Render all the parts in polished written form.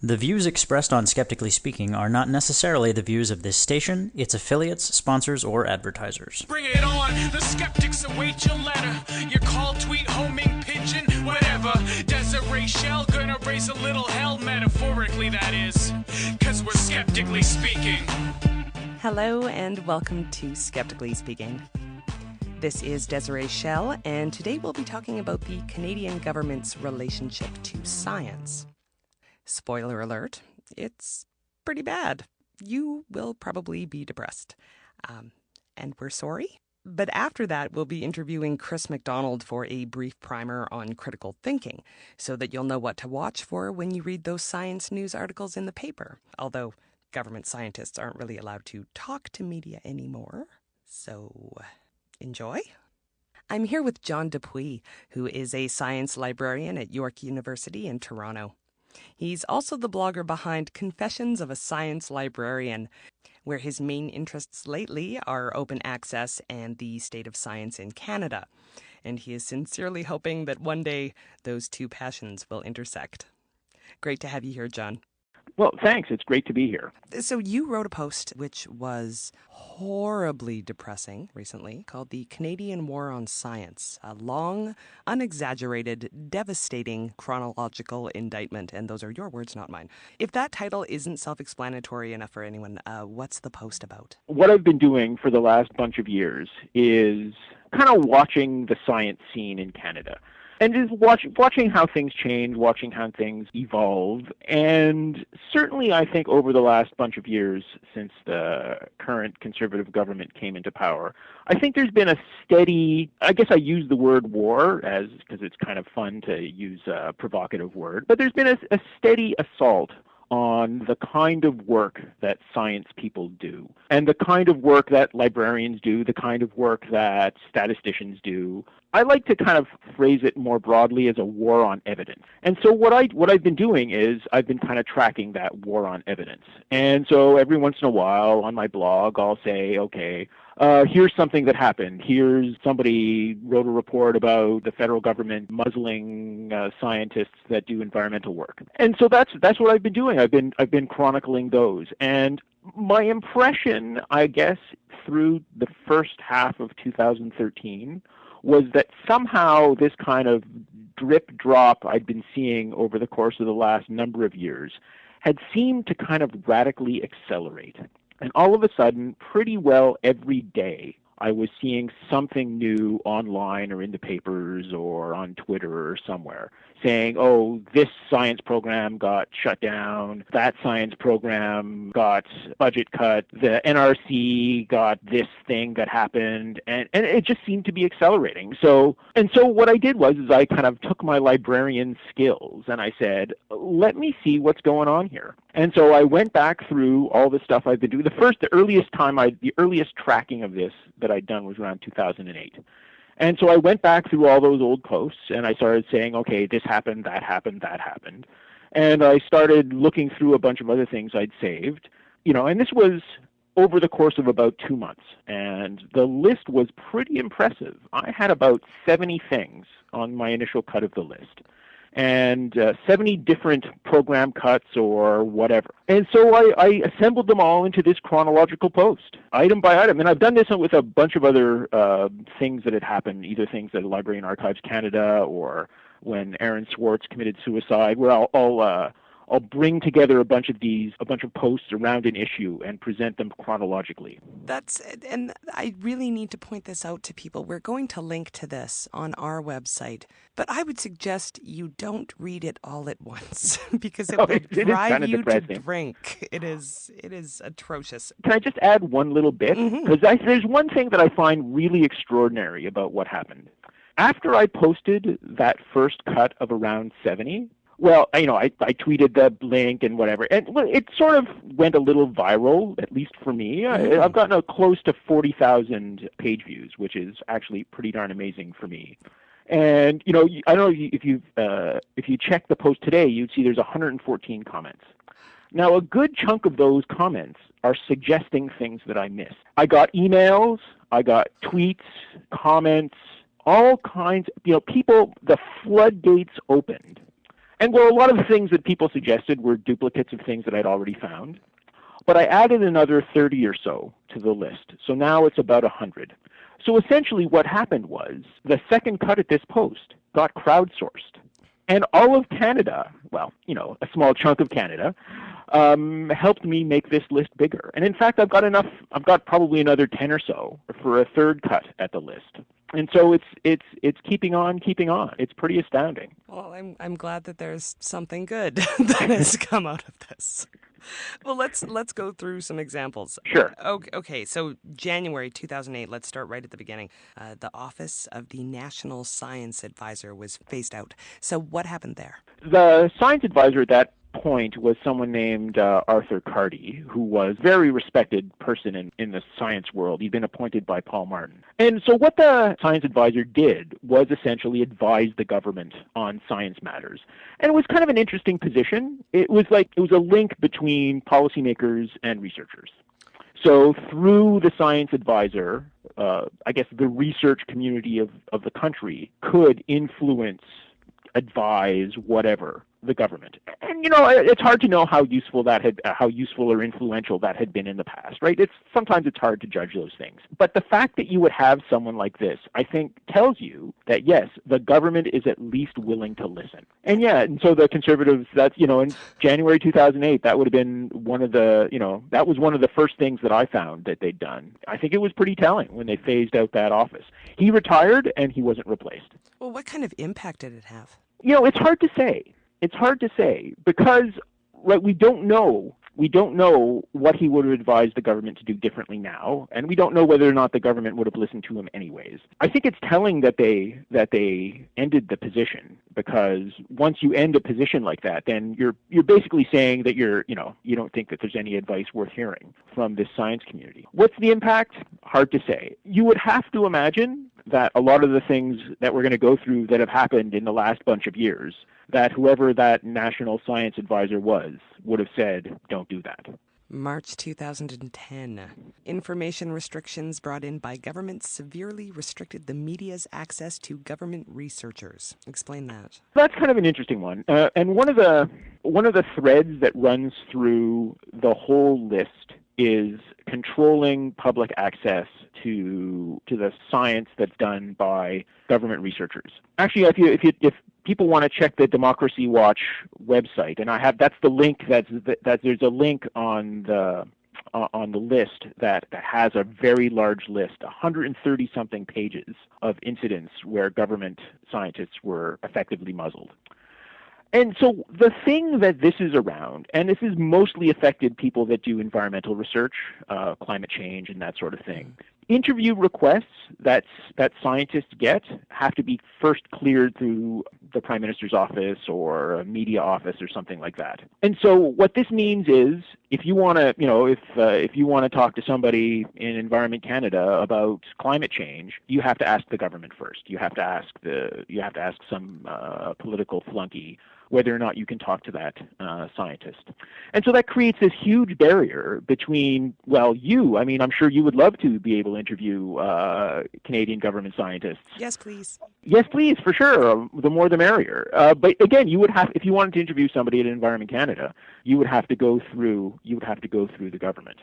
The views expressed on Skeptically Speaking are not necessarily the views of this station, its affiliates, sponsors, or advertisers. Bring it on, the skeptics await your letter. Your call, tweet, homing, pigeon, whatever. Desiree Shell gonna raise a little hell, metaphorically that is. Cause we're skeptically speaking. Hello and welcome to Skeptically Speaking. This is Desiree Shell, and today we'll be talking about the Canadian government's relationship to science. Spoiler alert, it's pretty bad. You will probably be depressed. And we're sorry. But after that, we'll be interviewing Chris MacDonald for a brief primer on critical thinking, so that you'll know what to watch for when you read those science news articles in the paper. Although government scientists aren't really allowed to talk to media anymore. So, enjoy. I'm here with John Dupuis, who is a science librarian at York University in Toronto. He's also the blogger behind Confessions of a Science Librarian, where his main interests lately are open access and the state of science in Canada. And he is sincerely hoping that one day those two passions will intersect. Great to have you here, John. Well, thanks. It's great to be here. So you wrote a post which was horribly depressing recently called The Canadian War on Science, a long, unexaggerated, devastating chronological indictment. And those are your words, not mine. If that title isn't self-explanatory enough for anyone, what's the post about? What I've been doing for the last bunch of years is kind of watching the science scene in Canada. And just watching how things change, watching how things evolve. And certainly I think over the last bunch of years since the current Conservative government came into power, I think there's been a steady, I guess I use the word war because it's kind of fun to use a provocative word, but there's been a steady assault on the kind of work that science people do, and the kind of work that librarians do, the kind of work that statisticians do. I like to kind of phrase it more broadly as a war on evidence. And so what I've been doing is I've been kind of tracking that war on evidence. And so every once in a while on my blog, I'll say, okay, here's something that happened. Here's somebody wrote a report about the federal government muzzling scientists that do environmental work. And so that's what I've been doing. I've been chronicling those. And my impression, I guess, through the first half of 2013 was that somehow this kind of drip drop I'd been seeing over the course of the last number of years had seemed to kind of radically accelerate. And all of a sudden, pretty well every day, I was seeing something new online or in the papers or on Twitter or somewhere saying, oh, this science program got shut down, that science program got budget cut, the NRC got this thing that happened, and it just seemed to be accelerating. So what I did was I kind of took my librarian skills and I said, let me see what's going on here. And so I went back through all the stuff I've been doing. The earliest tracking of this that I'd done was around 2008. And so I went back through all those old posts and I started saying, okay, this happened, that happened, that happened. And I started looking through a bunch of other things I'd saved, and this was over the course of about 2 months. And the list was pretty impressive. I had about 70 things on my initial cut of the list, and 70 different program cuts or whatever. And so I assembled them all into this chronological post, item by item. And I've done this with a bunch of other things that had happened, either things at Library and Archives Canada or when Aaron Swartz committed suicide, where I'll bring together a bunch of posts around an issue and present them chronologically. And I really need to point this out to people. We're going to link to this on our website, but I would suggest you don't read it all at once because it would drive you to drink. It is atrocious. Can I just add one little bit? Because there's one thing that I find really extraordinary about what happened. After I posted that first cut of around 70, well, I tweeted the link and whatever, and it sort of went a little viral, at least for me. I've gotten close to 40,000 page views, which is actually pretty darn amazing for me. And I don't know if you check the post today, you'd see there's 114 comments. Now, a good chunk of those comments are suggesting things that I missed. I got emails, I got tweets, comments, all kinds. People, the floodgates opened. And well, a lot of the things that people suggested were duplicates of things that I'd already found. But I added another 30 or so to the list. So now it's about 100. So essentially what happened was the second cut at this post got crowdsourced. And all of Canada, well, a small chunk of Canada, helped me make this list bigger. And in fact, I've got probably another 10 or so for a third cut at the list. And so it's keeping on. It's pretty astounding. Well, I'm glad that there's something good that has come out of this. Well, let's go through some examples. Sure. Okay, so January 2008, let's start right at the beginning. The Office of the National Science Advisor was phased out. So what happened there? The science advisor at that point was someone named Arthur Carty, who was a very respected person in the science world. He'd been appointed by Paul Martin. And so what the science advisor did was essentially advise the government on science matters. And it was kind of an interesting position. It was a link between policymakers and researchers. So through the science advisor, I guess the research community of the country could influence, advise, whatever, the government. And it's hard to know how useful or influential that had been in the past, right? Sometimes it's hard to judge those things. But the fact that you would have someone like this, I think, tells you that yes, the government is at least willing to listen. And so the Conservatives, in January 2008, that would have been one of the first things that I found that they'd done. I think it was pretty telling when they phased out that office. He retired and he wasn't replaced. Well, what kind of impact did it have? It's hard to say. It's hard to say because we don't know what he would have advised the government to do differently now, and we don't know whether or not the government would have listened to him anyways. I think it's telling that they ended the position, because once you end a position like that, then you're basically saying that you don't think that there's any advice worth hearing from this science community. What's the impact? Hard to say. You would have to imagine that a lot of the things that we're going to go through that have happened in the last bunch of years, that whoever that national science advisor would have said, don't do that. March 2010. Information restrictions brought in by government severely restricted the media's access to government researchers. Explain that. That's kind of an interesting one. And one of the threads that runs through the whole list is controlling public access to the science that's done by government researchers. Actually, if people want to check the Democracy Watch website, and that's the link. There's a link on the list that has a very large list, 130 something pages of incidents where government scientists were effectively muzzled. And so the thing that this is around, and this has mostly affected people that do environmental research, climate change and that sort of thing. Interview requests that scientists get have to be first cleared through the Prime Minister's office or a media office or something like that. And so what this means is, if you want to, if you want to talk to somebody in Environment Canada about climate change, you have to ask the government first. You have to ask some political flunky whether or not you can talk to that scientist. And so that creates this huge barrier between, I'm sure you would love to be able to interview Canadian government scientists. Yes, please. Yes, please, for sure. The more the merrier. But again, if you wanted to interview somebody at Environment Canada, you would have to go through the government.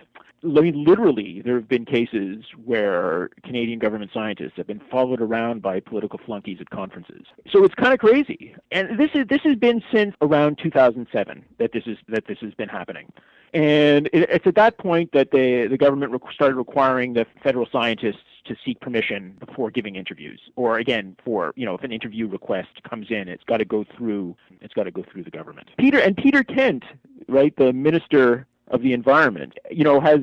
I mean, literally, there have been cases where Canadian government scientists have been followed around by political flunkies at conferences. So it's kind of crazy. And this has been since around 2007 that this has been happening. And it's at that point that the government started requiring the federal scientists to seek permission before giving interviews. Or again, if an interview request comes in, it's got to go through the government. Peter Kent, right, the Minister of the Environment, has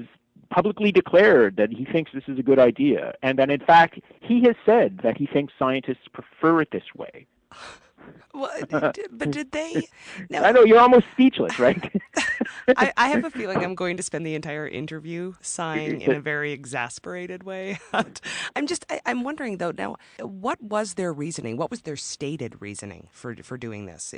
publicly declared that he thinks this is a good idea, and that in fact he has said that he thinks scientists prefer it this way. Well, but did they? No. I know, you're almost speechless, right? I have a feeling I'm going to spend the entire interview sighing in a very exasperated way. I'm wondering though now, what was their reasoning? What was their stated reasoning for doing this?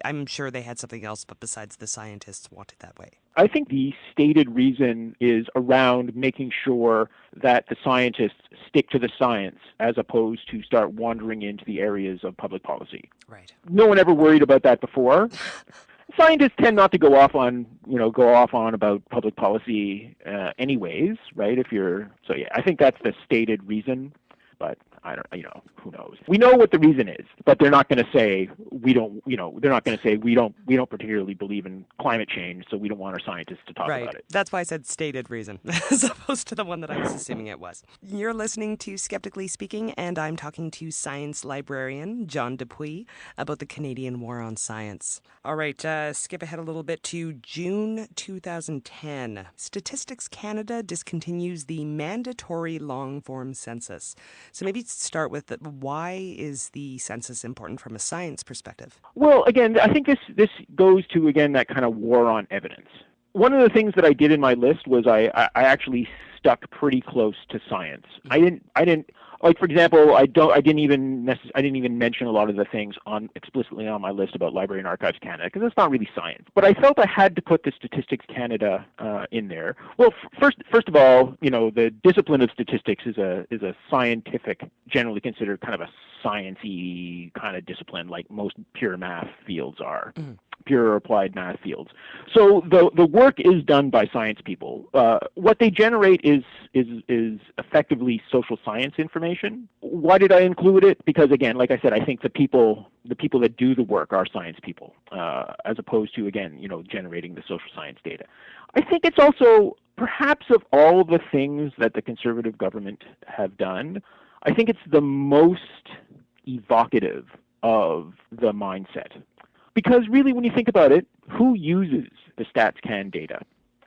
I'm sure they had something else, but besides the scientists want it that way. I think the stated reason is around making sure that the scientists stick to the science as opposed to start wandering into the areas of public policy. Right. No one ever worried about that before. Scientists tend not to go off on about public policy anyways, right? I think that's the stated reason, but I don't, who knows? We know what the reason is, but they're not going to say we don't particularly believe in climate change, so we don't want our scientists to talk about it. That's why I said stated reason, as opposed to the one that I was assuming it was. You're listening to Skeptically Speaking, and I'm talking to science librarian John Dupuis about the Canadian War on Science. All right, skip ahead a little bit to June 2010. Statistics Canada discontinues the mandatory long-form census. So maybe start with why is the census important from a science perspective? Well, again, I think this goes to, again, that kind of war on evidence. One of the things that I did in my list was I actually stuck pretty close to science. I didn't like, for example, I didn't even mention a lot of the things explicitly on my list about Library and Archives Canada because it's not really science. But I felt I had to put the Statistics Canada in there. Well, first of all, the discipline of statistics is a scientific, generally considered kind of a science-y kind of discipline, like most pure math fields are. Mm. Pure applied math fields. So the work is done by science people. What they generate is effectively social science information. Why did I include it? Because, again, like I said, I think the people that do the work are science people, as opposed to, again, generating the social science data. I think it's also, perhaps of all the things that the Conservative government have done, I think it's the most evocative of the mindset. Because really, when you think about it, who uses the StatsCan data?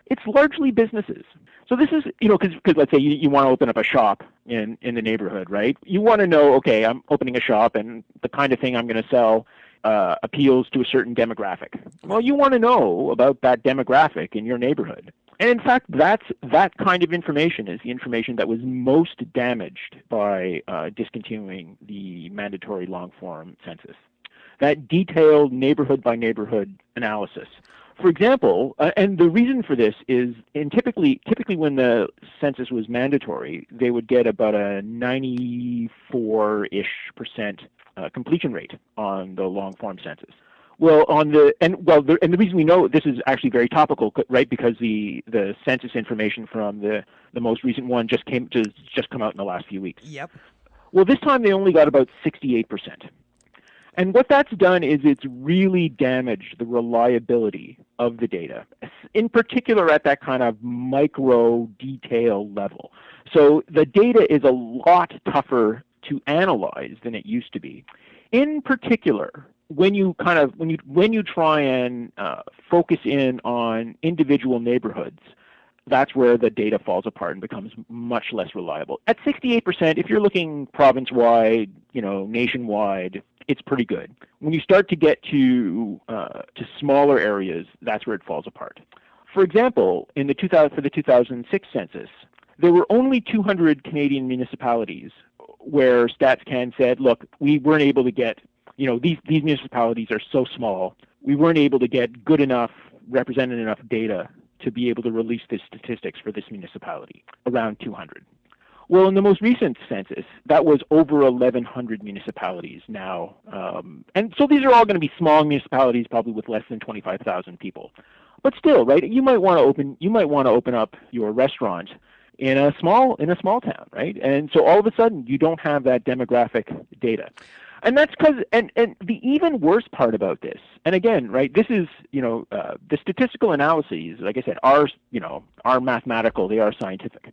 It's largely businesses. So this is, because let's say you want to open up a shop in the neighborhood, right? You want to know, okay, I'm opening a shop and the kind of thing I'm going to sell appeals to a certain demographic. Well, you want to know about that demographic in your neighborhood. And in fact, that kind of information is the information that was most damaged by discontinuing the mandatory long-form census. That detailed neighborhood-by-neighborhood analysis. For example, and the reason for this is, typically when the census was mandatory, they would get about a 94-ish% completion rate on the long-form census. Well, the reason we know this is actually very topical, right? Because the census information from the most recent one just come out in the last few weeks. Yep. Well, this time they only got about 68%. And what that's done is it's really damaged the reliability of the data, in particular at that kind of micro detail level. So the data is a lot tougher to analyze than it used to be. In particular, when you try and focus in on individual neighborhoods, that's where the data falls apart and becomes much less reliable. At 68%, if you're looking province-wide, nationwide, it's pretty good. When you start to get to smaller areas, that's where it falls apart. For example, for the 2006 census, there were only 200 Canadian municipalities where StatsCan said, look, we weren't able to get, these municipalities are so small, we weren't able to get good enough, represented enough data to be able to release the statistics for this municipality, around 200. Well, in the most recent census, that was over 1,100 municipalities now. And so these are all going to be small municipalities, probably with less than 25,000 people. But still, right, you might want to open up your restaurant in a small town, right? And so all of a sudden, you don't have that demographic data. And that's because, and the even worse part about this, and again, right, this is, the statistical analyses, like I said, are mathematical, they are scientific.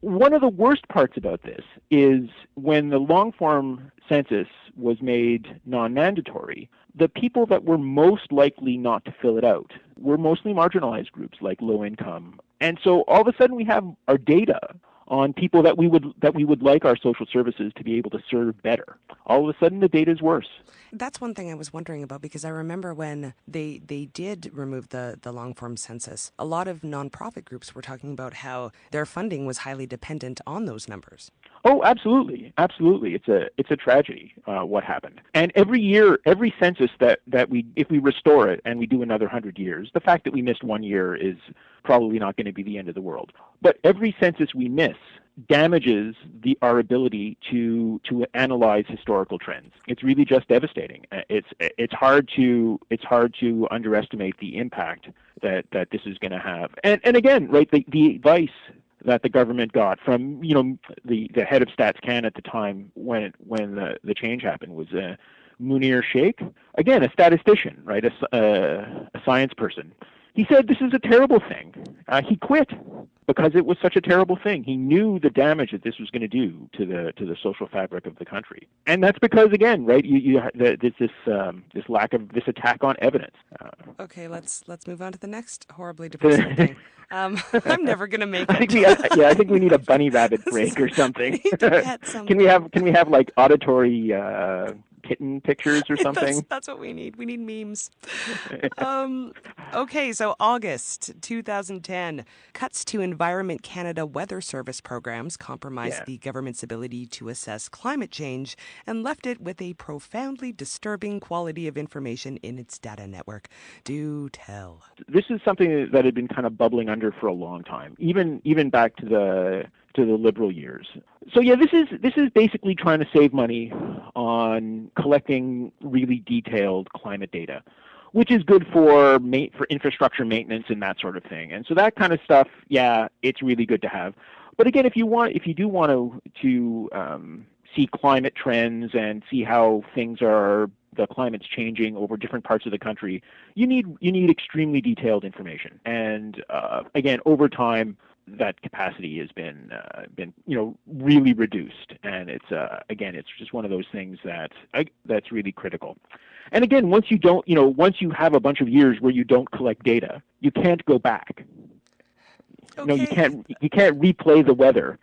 One of the worst parts about this is when the long-form census was made non-mandatory, the people that were most likely not to fill it out were mostly marginalized groups like low income. And so all of a sudden we have our data on people that we would like our social services to be able to serve better. All of a sudden, the data is worse. That's one thing I was wondering about, because I remember when they did remove the long-form census, a lot of nonprofit groups were talking about how their funding was highly dependent on those numbers. Oh, absolutely, absolutely. It's a tragedy what happened. And every year, every census that we, if we restore it and we do another 100 years, the fact that we missed 1 year is probably not going to be the end of the world. But every census we miss damages our ability to analyze historical trends. It's really just devastating. It's hard to underestimate the impact that this is going to have. And again, right, the advice that the government got from the head of Stats Can at the time when the change happened was Munir Sheikh, again a statistician, right, a science person. He said this is a terrible thing. He quit because it was such a terrible thing. He knew the damage that this was going to do to the social fabric of the country, and that's because, again, right, this lack of this attack on evidence. Okay, let's move on to the next horribly depressing thing. I'm never going to make it. I think we need a bunny rabbit break or something. Can we have like auditory kitten pictures or something? That's what we need. We need memes. Okay, so August 2010, cuts to Environment Canada Weather Service programs compromised the government's ability to assess climate change and left it with a profoundly disturbing quality of information in its data network. Do tell. This is something that had been kind of bubbling under for a long time, even back to the Liberal years. So yeah, this is basically trying to save money on collecting really detailed climate data, which is good for infrastructure maintenance and that sort of thing. And so that kind of stuff, yeah, it's really good to have. But again, if you do want to see climate trends and see how the climate's changing over different parts of the country, you need extremely detailed information. And again, over time, that capacity has been really reduced, and it's just one of those things that's really critical. And again, once you have a bunch of years where you don't collect data, you can't go back. Okay. You can't replay the weather.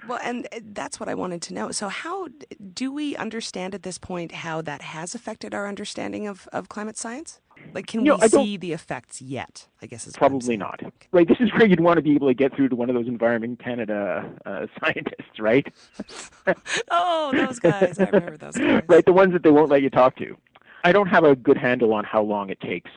Well, and that's what I wanted to know. So how do we understand at this point how that has affected our understanding of climate science? Like, can we see the effects yet? I guess is probably not. Right. This is where you'd want to be able to get through to one of those Environment Canada scientists, right? Oh, those guys! I remember those guys. Right, the ones that they won't let you talk to. I don't have a good handle on how long it takes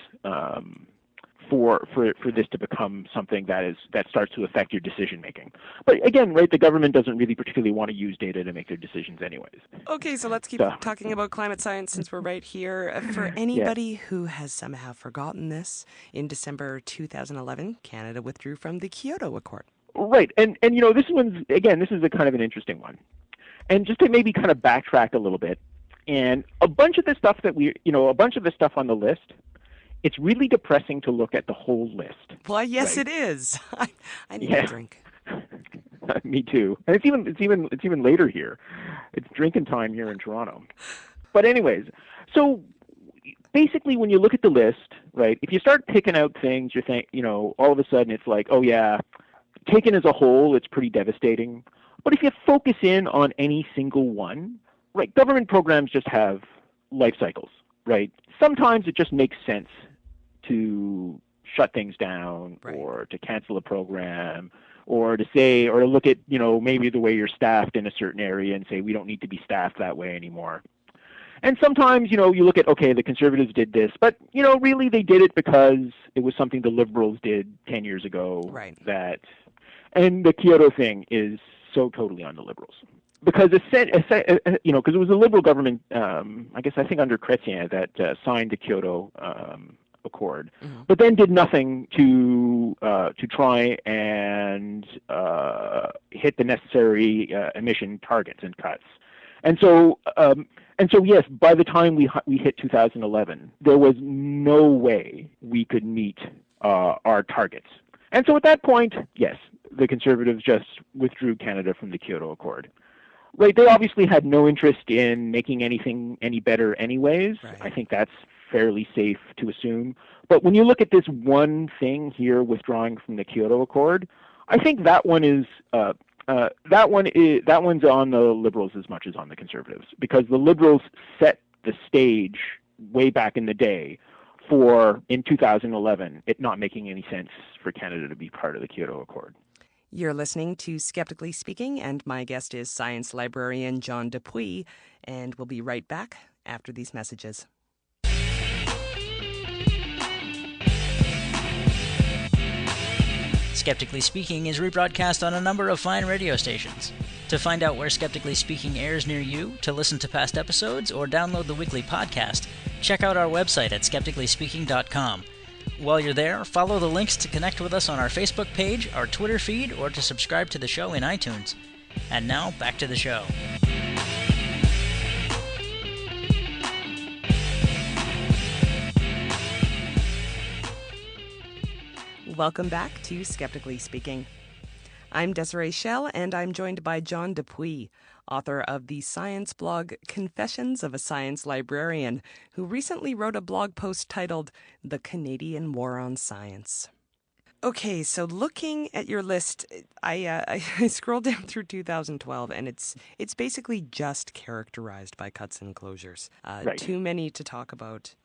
for this to become something that starts to affect your decision making. But again, right, the government doesn't really particularly want to use data to make their decisions anyways. Okay, so let's keep talking about climate science since we're right here. For anybody who has somehow forgotten this, in December 2011, Canada withdrew from the Kyoto Accord. Right, and this is a kind of an interesting one. And just to maybe kind of backtrack a little bit, and a bunch of the stuff on the list, it's really depressing to look at the whole list. Well, yes, right? It is. I need a drink. Me too. And it's even later here. It's drinking time here in Toronto. But anyways, so basically, when you look at the list, right, if you start picking out things, you think, all of a sudden it's like, oh yeah, taken as a whole, it's pretty devastating. But if you focus in on any single one, right, government programs just have life cycles, right? Sometimes it just makes sense to shut things down, right, or to cancel a program, or to look at, maybe the way you're staffed in a certain area and say, we don't need to be staffed that way anymore. And sometimes, you look at, okay, the Conservatives did this, but, really they did it because it was something the Liberals did 10 years ago. Right. And the Kyoto thing is so totally on the Liberals. Because because it was the Liberal government, I think under Chrétien, that signed the Kyoto Accord, but then did nothing to try and hit the necessary emission targets and cuts. And so yes, by the time we hit 2011, there was no way we could meet our targets. And so at that point, yes, the Conservatives just withdrew Canada from the Kyoto Accord. Right, they obviously had no interest in making anything any better anyways. Right. I think that's fairly safe to assume. But when you look at this one thing here, withdrawing from the Kyoto Accord, I think that one is That one's on the Liberals as much as on the Conservatives, because the Liberals set the stage way back in the day for, in 2011, it not making any sense for Canada to be part of the Kyoto Accord. You're listening to Skeptically Speaking, and my guest is science librarian John Dupuis, and we'll be right back after these messages. Skeptically Speaking is rebroadcast on a number of fine radio stations. To find out where Skeptically Speaking airs near you, to listen to past episodes, or download the weekly podcast, check out our website at skepticallyspeaking.com. While you're there, follow the links to connect with us on our Facebook page, our Twitter feed, or to subscribe to the show in iTunes. And now, back to the show. Welcome back to Skeptically Speaking. I'm Desiree Schell, and I'm joined by John Dupuis, author of the science blog Confessions of a Science Librarian, who recently wrote a blog post titled The Canadian War on Science. Okay, so looking at your list, I scrolled down through 2012, and it's basically just characterized by cuts and closures. Right. Too many to talk about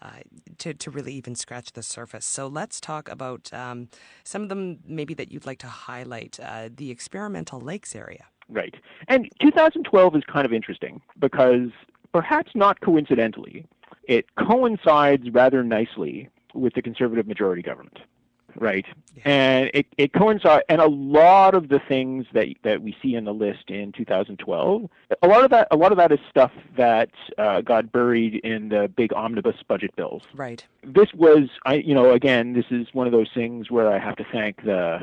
to really even scratch the surface. So let's talk about some of them maybe that you'd like to highlight. The experimental lakes area. Right. And 2012 is kind of interesting because, perhaps not coincidentally, it coincides rather nicely with the Conservative majority government. Right. Yeah. And it coincides, and a lot of the things that we see in the list in 2012, a lot of that is stuff that got buried in the big omnibus budget bills. Right. This was, again, this is one of those things where I have to thank the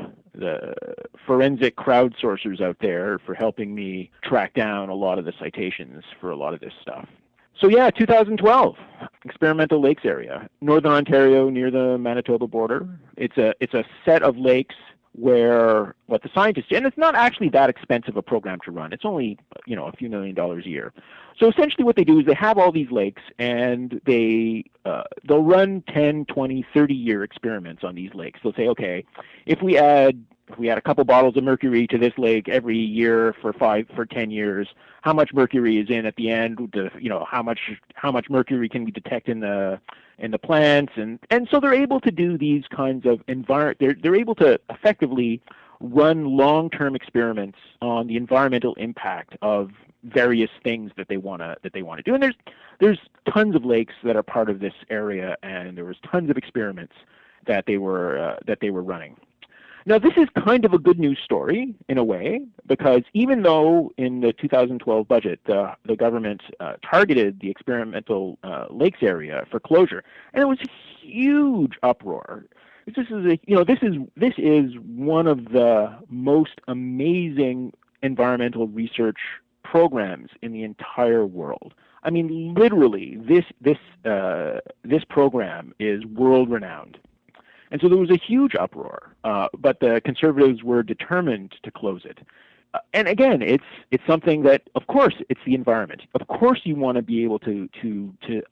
forensic crowdsourcers out there for helping me track down a lot of the citations for a lot of this stuff. So yeah, 2012, experimental lakes area, Northern Ontario near the Manitoba border. It's a set of lakes where what the scientists, and it's not actually that expensive a program to run. It's only, a few $1 million a year. So essentially what they do is they have all these lakes, and they'll run 10, 20, 30-year experiments on these lakes. They'll say, okay, if we add a couple bottles of mercury to this lake every year for 10 years, how much mercury is in at the end? How much mercury can we detect in the plants? And so they're able to do these kinds of they're able to effectively run long-term experiments on the environmental impact of various things that they want to do. And there's tons of lakes that are part of this area, and there was tons of experiments that they were running. Now, this is kind of a good news story in a way, because even though in the 2012 budget the government targeted the experimental lakes area for closure, and it was a huge uproar. This is one of the most amazing environmental research programs in the entire world. I mean, literally, this program is world renowned. And so there was a huge uproar, but the Conservatives were determined to close it. And again, it's something that, of course, it's the environment. Of course, you want to be able to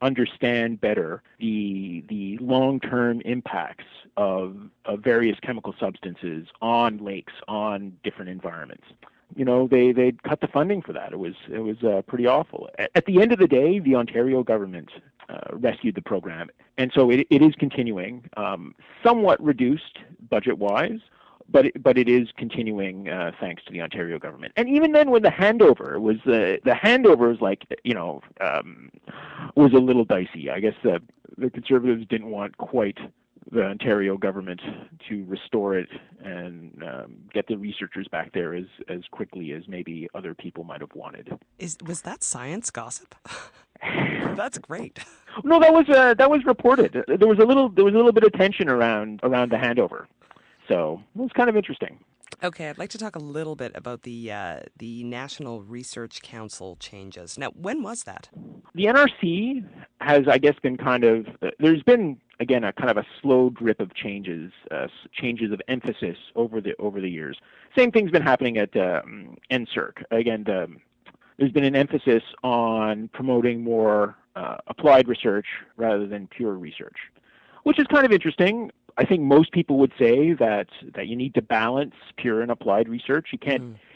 understand better the long-term impacts of various chemical substances on lakes, on different environments. They cut the funding for that. It was pretty awful. At the end of the day, the Ontario government rescued the program, and so it is continuing, somewhat reduced budget-wise, but it is continuing thanks to the Ontario government. And even then, when the handover was was a little dicey. I guess the Conservatives didn't want quite the Ontario government to restore it and get the researchers back there as quickly as maybe other people might have wanted. Was that science gossip? That's great. No, that was reported. There was a little bit of tension around the handover, so it was kind of interesting. Okay, I'd like to talk a little bit about the National Research Council changes. Now, when was that? The NRC has, I guess, been there's been, again, a kind of a slow drip of changes of emphasis over the years. Same thing's been happening at NSERC. Again, there's been an emphasis on promoting more applied research rather than pure research, which is kind of interesting. I think most people would say that you need to balance pure and applied research. You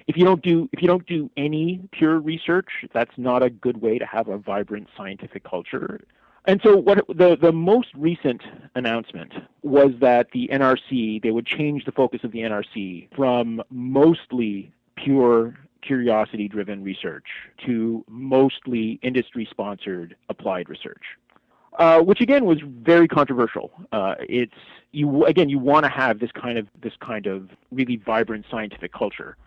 if you don't do any pure research, that's not a good way to have a vibrant scientific culture. And so the most recent announcement was that the NRC, they would change the focus of the NRC from mostly pure curiosity-driven research to mostly industry-sponsored applied research, which again was very controversial. You want to have this kind of really vibrant scientific culture.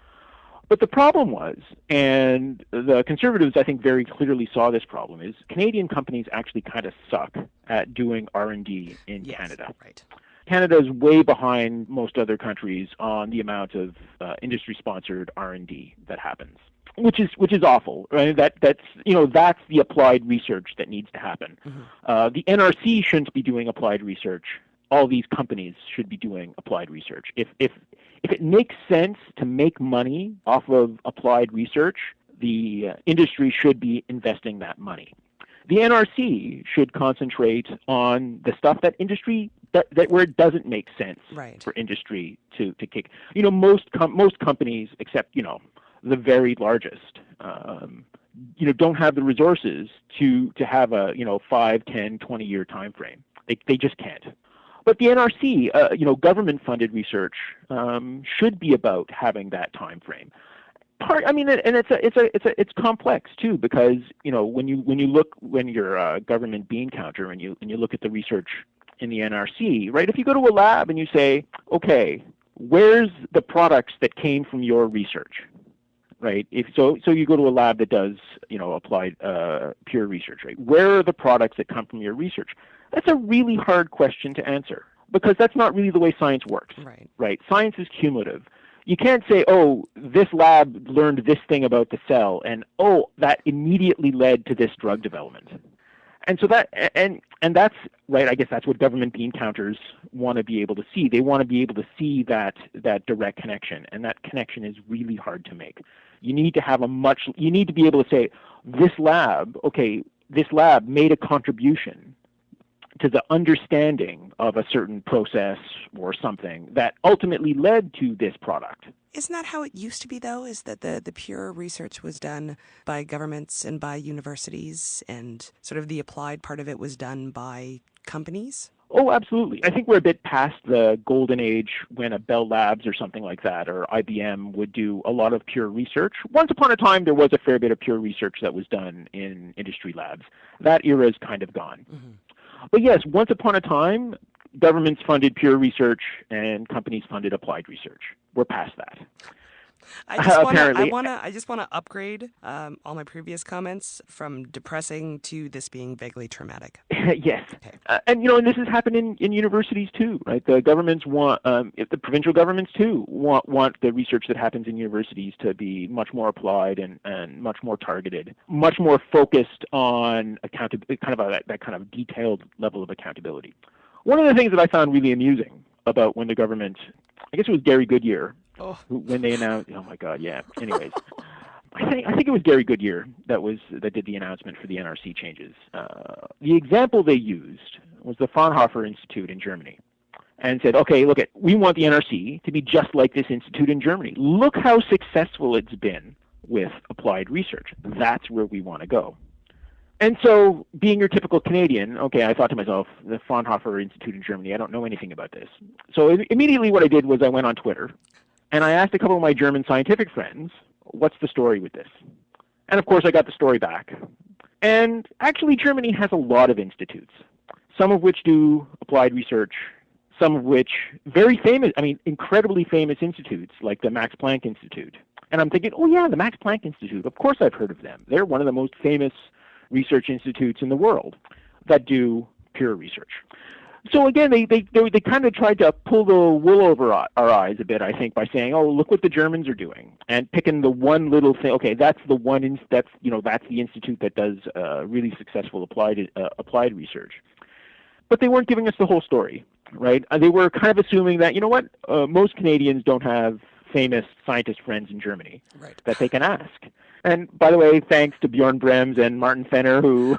But the problem was, and the Conservatives I think very clearly saw this problem, is Canadian companies actually kind of suck at doing R&D in Canada. Right. Canada is way behind most other countries on the amount of industry-sponsored R&D that happens, which is awful. Right? That's the applied research that needs to happen. Mm-hmm. The NRC shouldn't be doing applied research. All these companies should be doing applied research. If it makes sense to make money off of applied research, the industry should be investing that money. The NRC should concentrate on the stuff that industry that where it doesn't make sense for industry to kick. Most companies, except the very largest, don't have the resources to have a 5, 10, 20-year time frame. They just can't. But the NRC, government-funded research should be about having that time frame. It's complex too, because when you're a government bean counter and you look at the research in the NRC, right? If you go to a lab and you say, okay, where's the products that came from your research, right? So you go to a lab that does applied pure research, right? Where are the products that come from your research? That's a really hard question to answer, because that's not really the way science works. Right? Science is cumulative. You can't say, oh, this lab learned this thing about the cell, and that immediately led to this drug development. And so that's right. I guess that's what government bean counters want to be able to see. They want to be able to see that direct connection, and that connection is really hard to make. You need to be able to say, this lab made a contribution to the understanding of a certain process or something that ultimately led to this product. Isn't that how it used to be, though? Is that the pure research was done by governments and by universities, and sort of the applied part of it was done by companies? Oh, absolutely. I think we're a bit past the golden age when a Bell Labs or something like that, or IBM, would do a lot of pure research. Once upon a time, there was a fair bit of pure research that was done in industry labs. That era is kind of gone. Mm-hmm. But yes, once upon a time, governments funded pure research and companies funded applied research. We're past that. I just want to upgrade all my previous comments from depressing to this being vaguely traumatic. Yes. Okay. And this has happened in universities too, right? The governments want, the provincial governments too, want the research that happens in universities to be much more applied and much more targeted, much more focused on that kind of detailed level of accountability. One of the things that I found really amusing about when the government, I guess it was Gary Goodyear, when they announced, oh my God, yeah. Anyways, I think it was Gary Goodyear that did the announcement for the NRC changes. The example they used was the Fraunhofer Institute in Germany, and said, okay, we want the NRC to be just like this institute in Germany. Look how successful it's been with applied research. That's where we want to go. And so, being your typical Canadian, I thought to myself, the Fraunhofer Institute in Germany, I don't know anything about this. So immediately what I did was I went on Twitter, and I asked a couple of my German scientific friends, what's the story with this? And of course I got the story back. And actually Germany has a lot of institutes, some of which do applied research, some of which incredibly famous institutes like the Max Planck Institute. And I'm thinking, oh yeah, the Max Planck Institute, of course I've heard of them. They're one of the most famous research institutes in the world that do pure research. So again, they kind of tried to pull the wool over our eyes a bit, I think, by saying, oh, look what the Germans are doing, and picking the one little thing. Okay, that's the institute that does really successful applied research. But they weren't giving us the whole story, right? They were kind of assuming that, most Canadians don't have famous scientist friends in Germany that they can ask. And by the way, thanks to Bjorn Brems and Martin Fenner who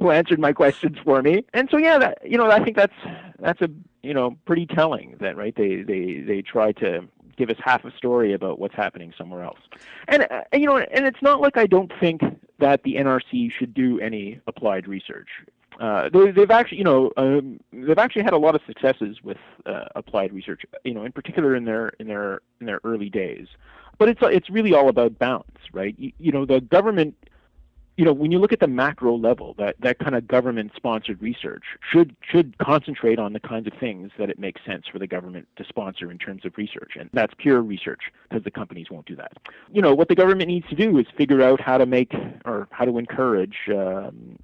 answered my questions for me. And so I think that's a pretty telling that, right? They try to give us half a story about what's happening somewhere else. And and it's not like I don't think that the NRC should do any applied research. They've actually had a lot of successes with applied research, in particular in their early days. But it's really all about balance, right? The government, when you look at the macro level, that kind of government-sponsored research should concentrate on the kinds of things that it makes sense for the government to sponsor in terms of research, and that's pure research, because the companies won't do that. What the government needs to do is figure out how to encourage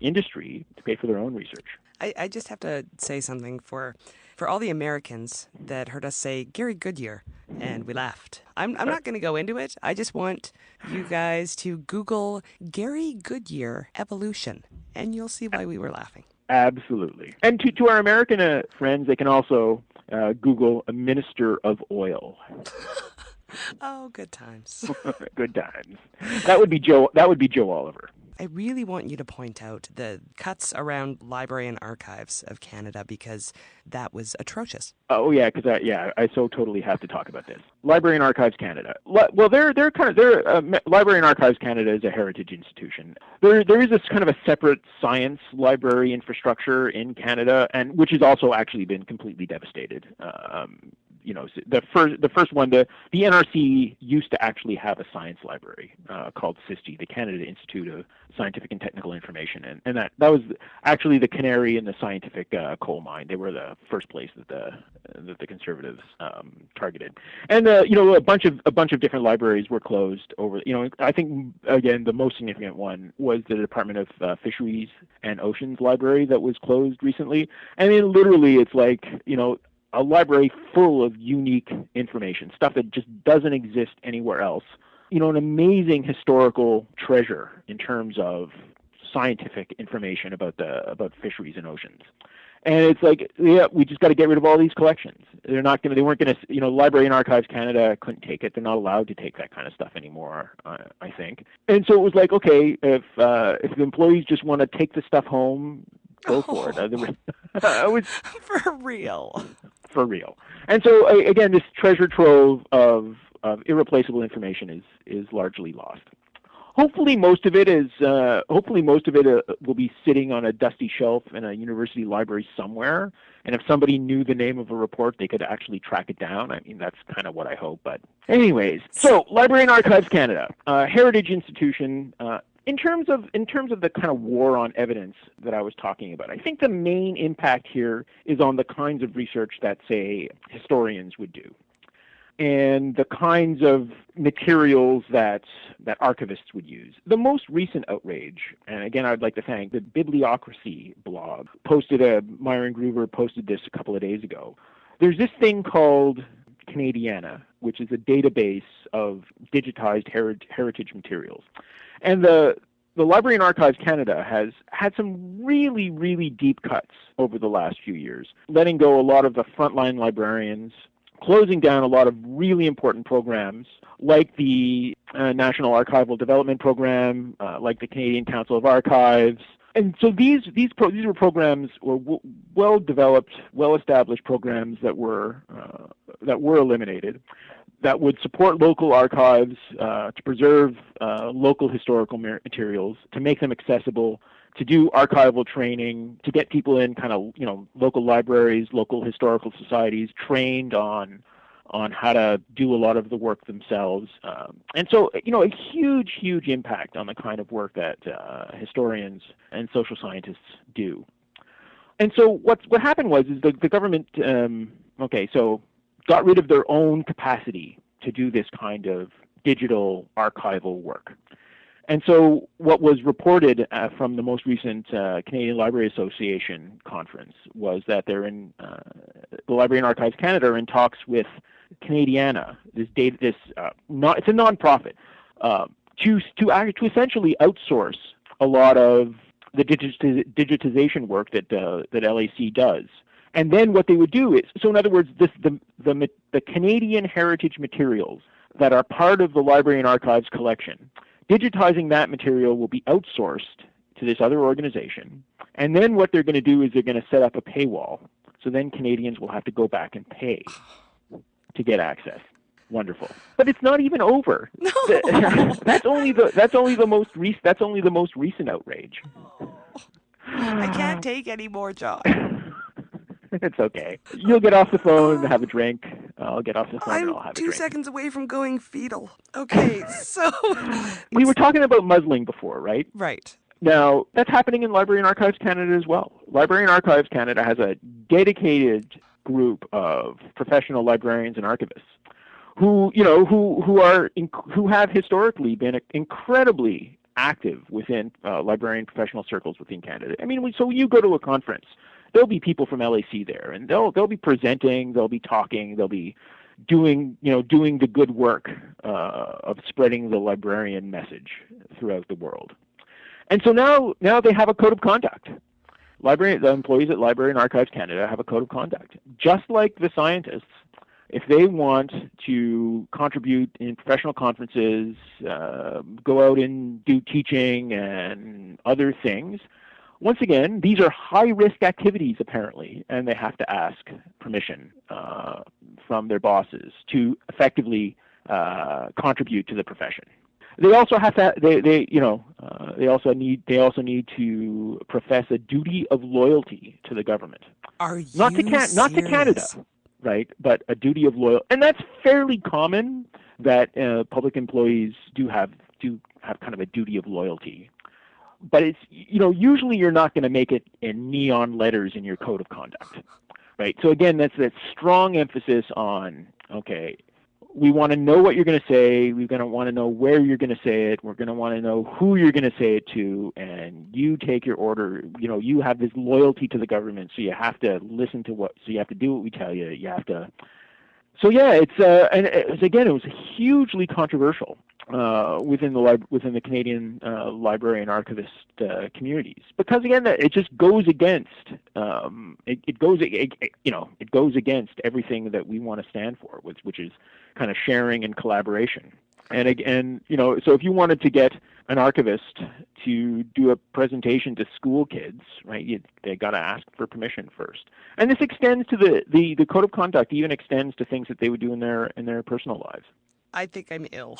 industry to pay for their own research. I just have to say something for all the Americans that heard us say Gary Goodyear and we laughed. I'm not going to go into it. I just want you guys to Google Gary Goodyear evolution, and you'll see why we were laughing. Absolutely. And to our American friends, they can also Google a minister of oil. Oh, good times. Good times. That would be Joe Oliver. I really want you to point out the cuts around Librarian Archives of Canada, because that was atrocious. Oh yeah, because I so totally have to talk about this. Librarian Archives Canada. Well, Librarian Archives Canada is a heritage institution. There is this kind of a separate science library infrastructure in Canada, and which has also actually been completely devastated. The first one, the NRC used to actually have a science library called CISTI, the Canada Institute of Scientific and Technical Information, and that was actually the canary in the scientific coal mine. They were the first place that the Conservatives targeted, and a bunch of different libraries were closed over. I think again the most significant one was the Department of Fisheries and Oceans Library that was closed recently. I mean, literally, it's like a library full of unique information, stuff that just doesn't exist anywhere else. An amazing historical treasure in terms of scientific information about fisheries and oceans. And it's like, we just got to get rid of all these collections. They weren't going to, Library and Archives Canada couldn't take it. They're not allowed to take that kind of stuff anymore, I think. And so it was like, okay, if the employees just want to take the stuff home, go for it. I was for real. For real. And so again, this treasure trove of irreplaceable information is largely lost. Hopefully, most of it will be sitting on a dusty shelf in a university library somewhere. And if somebody knew the name of a report, they could actually track it down. I mean, that's kind of what I hope. But anyways, so Library and Archives Canada, heritage institution. In terms of the kind of war on evidence that I was talking about, I think the main impact here is on the kinds of research that, say, historians would do, and the kinds of materials that archivists would use. The most recent outrage, and again I'd like to thank the Bibliocracy blog, Myron Groover posted this a couple of days ago. There's this thing called Canadiana, which is a database of digitized heritage materials. And the Library and Archives Canada has had some really, really deep cuts over the last few years, letting go a lot of the frontline librarians, closing down a lot of really important programs like the National Archival Development Program, like the Canadian Council of Archives. And so these were programs, or well-developed, well-established programs that were eliminated, that would support local archives, to preserve local historical materials, to make them accessible, to do archival training, to get people in kind of, local libraries, local historical societies trained on how to do a lot of the work themselves. And so, a huge, huge impact on the kind of work that historians and social scientists do. And so what happened was the government, got rid of their own capacity to do this kind of digital archival work. And so what was reported from the most recent Canadian Library Association conference was that they're in the Library and Archives Canada are in talks with Canadiana, it's a nonprofit, to essentially outsource a lot of the digitization work that LAC does. And then what they would do is, so in other words, the Canadian heritage materials that are part of the Library and Archives collection, digitizing that material will be outsourced to this other organization. And then what they're going to do is they're going to set up a paywall. So then Canadians will have to go back and pay to get access. Wonderful. But it's not even over. No. That's only the most recent outrage. I can't take any more, John. It's okay. You'll get off the phone and have a drink. I'll get off the phone and I'll have a drink. I'm 2 seconds away from going fetal. Okay, so... We were talking about muzzling before, right? Right. Now, that's happening in Library and Archives Canada as well. Library and Archives Canada has a dedicated group of professional librarians and archivists who have historically been incredibly active within librarian professional circles within Canada. I mean, so you go to a conference, there'll be people from LAC there, and they'll be presenting, they'll be talking, they'll be doing the good work of spreading the librarian message throughout the world. And so now they have a code of conduct. The employees at Library and Archives Canada have a code of conduct. Just like the scientists, if they want to contribute in professional conferences, go out and do teaching and other things, once again, these are high-risk activities, apparently, and they have to ask permission from their bosses to effectively contribute to the profession. They also have to. They also need to profess a duty of loyalty to the government. Are you not to Canada, right? But a duty of loyalty, and that's fairly common. That public employees do have kind of a duty of loyalty. But it's, usually you're not going to make it in neon letters in your code of conduct, right? So again, that's that strong emphasis on, okay, we want to know what you're going to say. We're going to want to know where you're going to say it. We're going to want to know who you're going to say it to, and you take your order. You have this loyalty to the government, so you have to listen to so you have to do what we tell you. You have to. So yeah, it was hugely controversial within the Canadian library and archivist communities, because again, it just goes against it goes against everything that we want to stand for, which is kind of sharing and collaboration. And so if you wanted to get an archivist to do a presentation to school kids, right, they got to ask for permission first. And this extends to the code of conduct, even extends to things that they would do in their personal lives. I think I'm ill.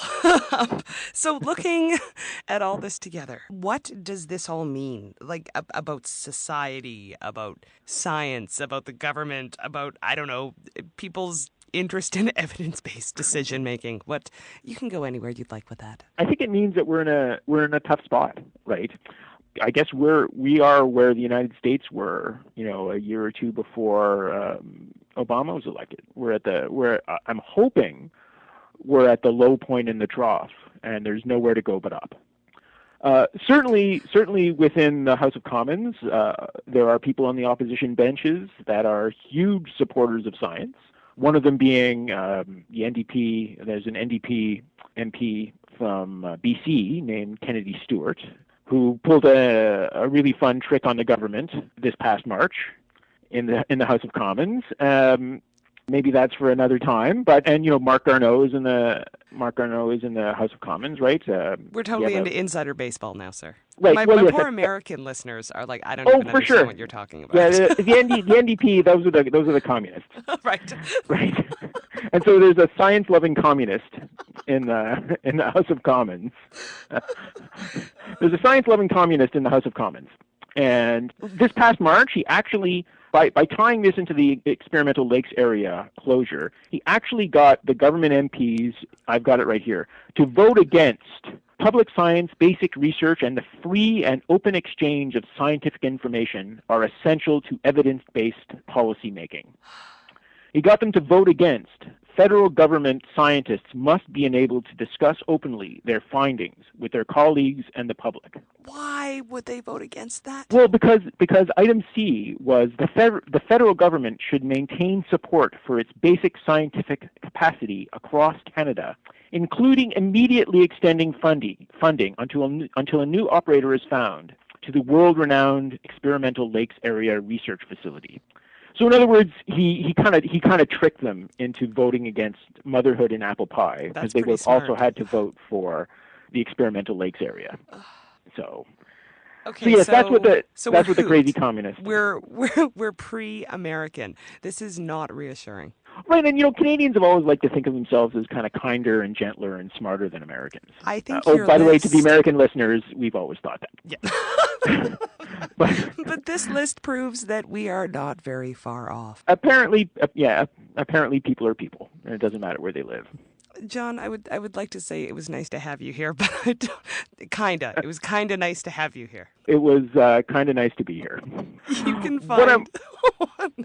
So looking at all this together, what does this all mean? Like about society, about science, about the government, about, I don't know, people's interest in evidence-based decision-making. What, you can go anywhere you'd like with that. I think it means that we're in a tough spot, right? I guess we are where the United States were, a year or two before Obama was elected. I'm hoping we're at the low point in the trough, and there's nowhere to go but up. Certainly within the House of Commons, there are people on the opposition benches that are huge supporters of science. One of them being the NDP. There's an NDP MP from BC named Kennedy Stewart, who pulled a really fun trick on the government this past March in the House of Commons. Maybe that's for another time. And Mark Garneau is in the House of Commons, right? We're totally into insider baseball now, sir. Right. My poor American listeners are like, I don't even understand what you're talking about. Yeah, the NDP, those are the communists. Right. Right. And so there's a science-loving communist in the House of Commons. There's a science-loving communist in the House of Commons. And this past March, he actually, by tying this into the experimental lakes area closure, he actually got the government MPs, I've got it right here, to vote against public science, basic research, and the free and open exchange of scientific information are essential to evidence-based policymaking. He got them to vote against federal government scientists must be enabled to discuss openly their findings with their colleagues and the public. Why would they vote against that? Well, because item C was the federal government should maintain support for its basic scientific capacity across Canada, including immediately extending funding until a new operator is found to the world-renowned experimental lakes area research facility. So in other words, he kind of tricked them into voting against motherhood and apple pie, because they also had to vote for the experimental lakes area. So yes, that's what the crazy communists. We're pre-American. This is not reassuring. Right, and Canadians have always liked to think of themselves as kind of kinder and gentler and smarter than Americans. I think by the way, to the American listeners, we've always thought that. Yeah. but, but this list proves that we are not very far off. Apparently people are people, and it doesn't matter where they live. John, I would like to say it was nice to have you here, but it was kinda nice to have you here. It was kind of nice to be here. You can find.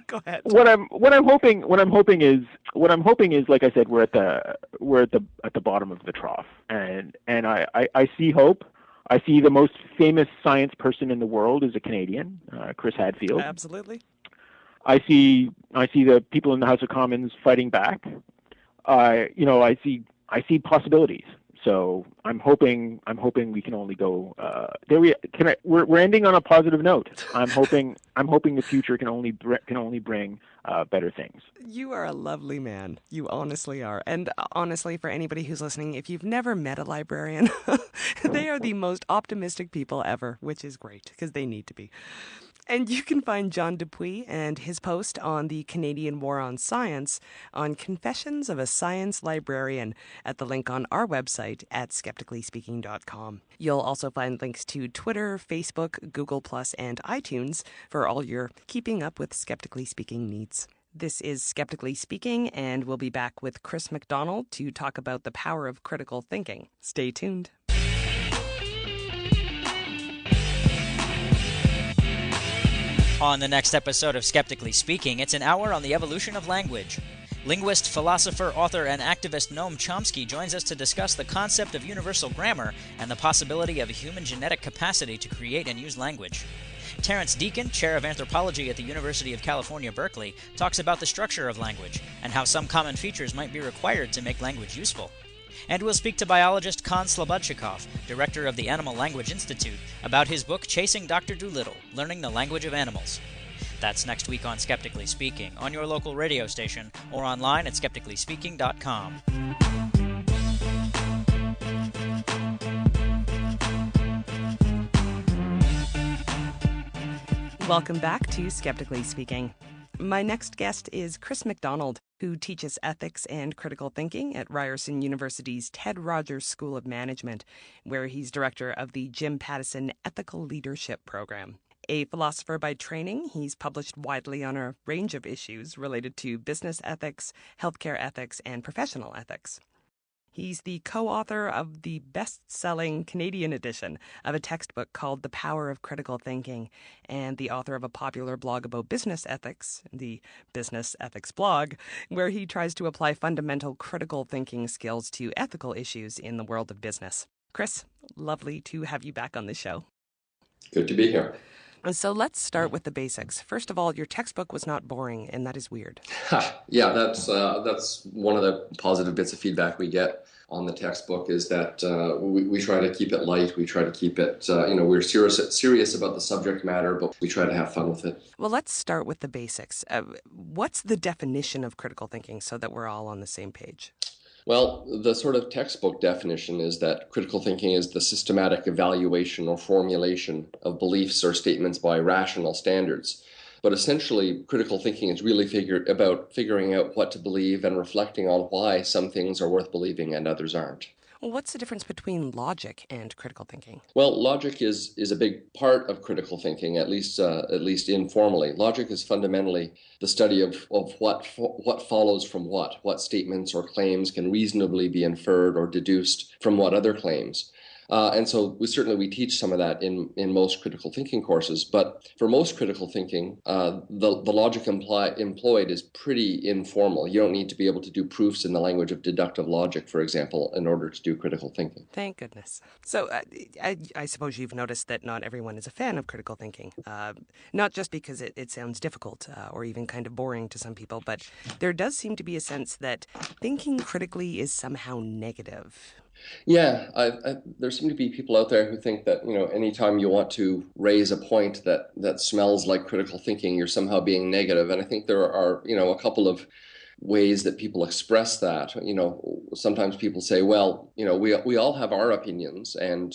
Go ahead. What I'm hoping is, like I said, we're at the bottom of the trough, and I see hope. I see the most famous science person in the world is a Canadian, Chris Hadfield. Absolutely. I see the people in the House of Commons fighting back. I see possibilities. So I'm hoping we can only go there. We're ending on a positive note. I'm hoping the future can only bring better things. You are a lovely man. You honestly are. And honestly, for anybody who's listening, if you've never met a librarian, they are the most optimistic people ever, which is great because they need to be. And you can find John Dupuis and his post on the Canadian War on Science on Confessions of a Science Librarian at the link on our website at skepticallyspeaking.com. You'll also find links to Twitter, Facebook, Google+, and iTunes for all your keeping up with Skeptically Speaking needs. This is Skeptically Speaking, and we'll be back with Chris MacDonald to talk about the power of critical thinking. Stay tuned. On the next episode of Skeptically Speaking, it's an hour on the evolution of language. Linguist, philosopher, author, and activist Noam Chomsky joins us to discuss the concept of universal grammar and the possibility of a human genetic capacity to create and use language. Terence Deacon, chair of anthropology at the University of California, Berkeley, talks about the structure of language and how some common features might be required to make language useful. And we'll speak to biologist Kon Slobodchikov, director of the Animal Language Institute, about his book Chasing Dr. Dolittle, Learning the Language of Animals. That's next week on Skeptically Speaking, on your local radio station, or online at skepticallyspeaking.com. Welcome back to Skeptically Speaking. My next guest is Chris MacDonald, who teaches ethics and critical thinking at Ryerson University's Ted Rogers School of Management, where he's director of the Jim Pattison Ethical Leadership Program. A philosopher by training, he's published widely on a range of issues related to business ethics, healthcare ethics, and professional ethics. He's the co-author of the best-selling Canadian edition of a textbook called The Power of Critical Thinking, and the author of a popular blog about business ethics, the Business Ethics Blog, where he tries to apply fundamental critical thinking skills to ethical issues in the world of business. Chris, lovely to have you back on the show. Good to be here. So let's start with the basics. First of all, your textbook was not boring, and that is weird. Yeah, that's one of the positive bits of feedback we get on the textbook is that we try to keep it light. We try to keep it, we're serious about the subject matter, but we try to have fun with it. Well, let's start with the basics. What's the definition of critical thinking so that we're all on the same page? Well, the sort of textbook definition is that critical thinking is the systematic evaluation or formulation of beliefs or statements by rational standards. But essentially, critical thinking is really about figuring out what to believe and reflecting on why some things are worth believing and others aren't. Well, what's the difference between logic and critical thinking? Well, logic is a big part of critical thinking, at least informally. Logic is fundamentally the study of what follows from what statements or claims can reasonably be inferred or deduced from what other claims. And so we teach some of that in most critical thinking courses. But for most critical thinking, the logic employed is pretty informal. You don't need to be able to do proofs in the language of deductive logic, for example, in order to do critical thinking. Thank goodness. So I suppose you've noticed that not everyone is a fan of critical thinking, not just because it sounds difficult or even kind of boring to some people, but there does seem to be a sense that thinking critically is somehow negative. Yeah, there seem to be people out there who think that, anytime you want to raise a point that smells like critical thinking, you're somehow being negative. And I think there are, a couple of ways that people express that. sometimes people say, well, we all have our opinions, and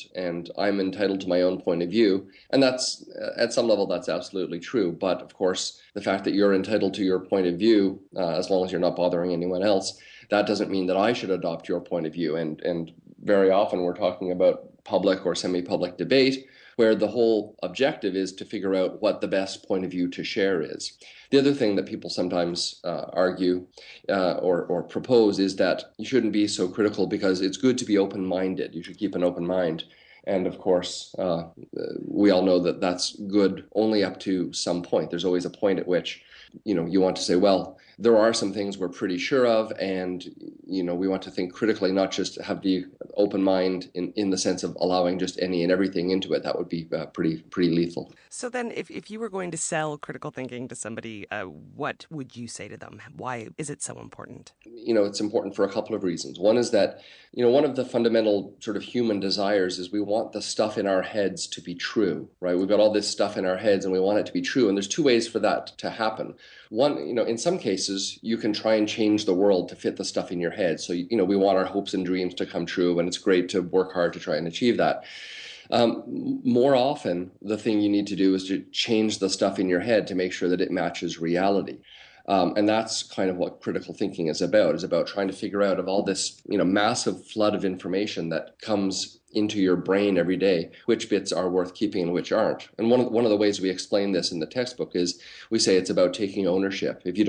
I'm entitled to my own point of view. And that's, at some level, that's absolutely true. But of course, the fact that you're entitled to your point of view, as long as you're not bothering anyone else, that doesn't mean that I should adopt your point of view. And very often we're talking about public or semi-public debate, where the whole objective is to figure out what the best point of view to share is. The other thing that people sometimes argue or propose is that you shouldn't be so critical because it's good to be open-minded. You should keep an open mind. And of course, we all know that that's good only up to some point. There's always a point at which, you want to say, well, there are some things we're pretty sure of, and we want to think critically, not just have the open mind in the sense of allowing just any and everything into it. That would be pretty lethal. So then if you were going to sell critical thinking to somebody, what would you say to them? Why is it so important? It's important for a couple of reasons. One is that, one of the fundamental sort of human desires is we want the stuff in our heads to be true, right? We've got all this stuff in our heads and we want it to be true. And there's two ways for that to happen. One, in some cases, you can try and change the world to fit the stuff in your head. So, we want our hopes and dreams to come true, and it's great to work hard to try and achieve that. More often, the thing you need to do is to change the stuff in your head to make sure that it matches reality. And that's kind of what critical thinking is about trying to figure out of all this, massive flood of information that comes into your brain every day, which bits are worth keeping and which aren't. And one of the ways we explain this in the textbook is we say it's about taking ownership. If you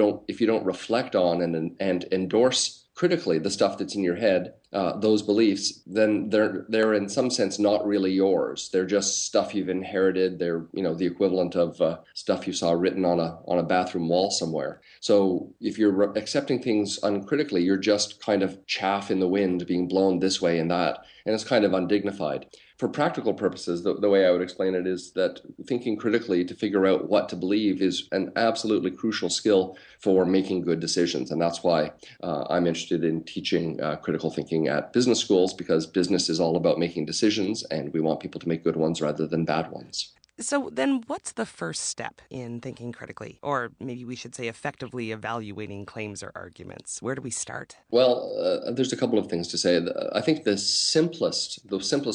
don't reflect on and endorse critically the stuff that's in your head, those beliefs, then they're in some sense not really yours. They're just stuff you've inherited. They're the equivalent of stuff you saw written on a bathroom wall somewhere. So if you're accepting things uncritically, you're just kind of chaff in the wind being blown this way and that, and it's kind of undignified. For practical purposes, the way I would explain it is that thinking critically to figure out what to believe is an absolutely crucial skill for making good decisions. And that's why I'm interested in teaching critical thinking at business schools, because business is all about making decisions, and we want people to make good ones rather than bad ones. So then what's the first step in thinking critically? Or maybe we should say effectively evaluating claims or arguments. Where do we start? Well, there's a couple of things to say. I think the simplest